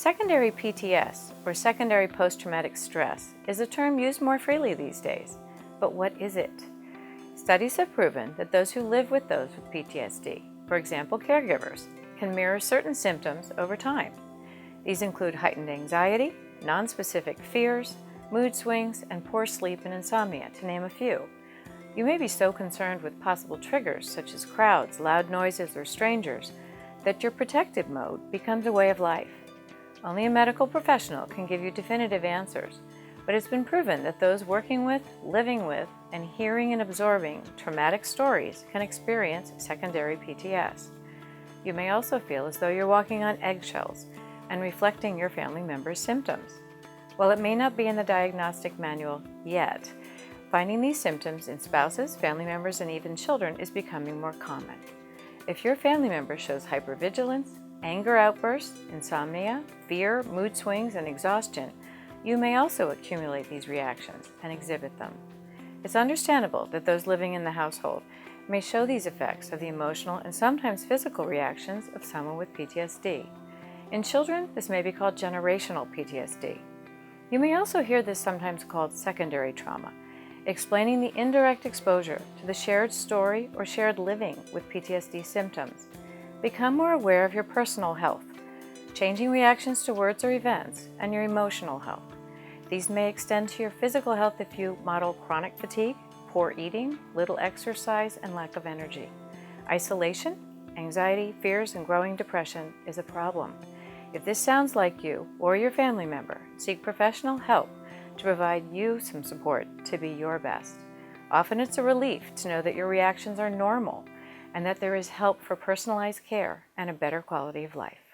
Secondary PTS, or secondary post-traumatic stress, is a term used more freely these days. But what is it? Studies have proven that those who live with those with PTSD, for example caregivers, can mirror certain symptoms over time. These include heightened anxiety, nonspecific fears, mood swings, and poor sleep and insomnia, to name a few. You may be so concerned with possible triggers such as crowds, loud noises, or strangers that your protective mode becomes a way of life. Only a medical professional can give you definitive answers, but it's been proven that those working with, living with, and hearing and absorbing traumatic stories can experience secondary PTS. You may also feel as though you're walking on eggshells and reflecting your family member's symptoms. While it may not be in the diagnostic manual yet, finding these symptoms in spouses, family members, and even children is becoming more common. If your family member shows hypervigilance, anger outbursts, insomnia, fear, mood swings, and exhaustion, you may also accumulate these reactions and exhibit them. It's understandable that those living in the household may show these effects of the emotional and sometimes physical reactions of someone with PTSD. In children, this may be called generational PTSD. You may also hear this sometimes called secondary trauma, explaining the indirect exposure to the shared story or shared living with PTSD symptoms. Become more aware of your personal health, changing reactions to words or events, and your emotional health. These may extend to your physical health if you model chronic fatigue, poor eating, little exercise, and lack of energy. Isolation, anxiety, fears, and growing depression is a problem. If this sounds like you or your family member, seek professional help to provide you some support to be your best. Often it's a relief to know that your reactions are normal and that there is help for personalized care and a better quality of life.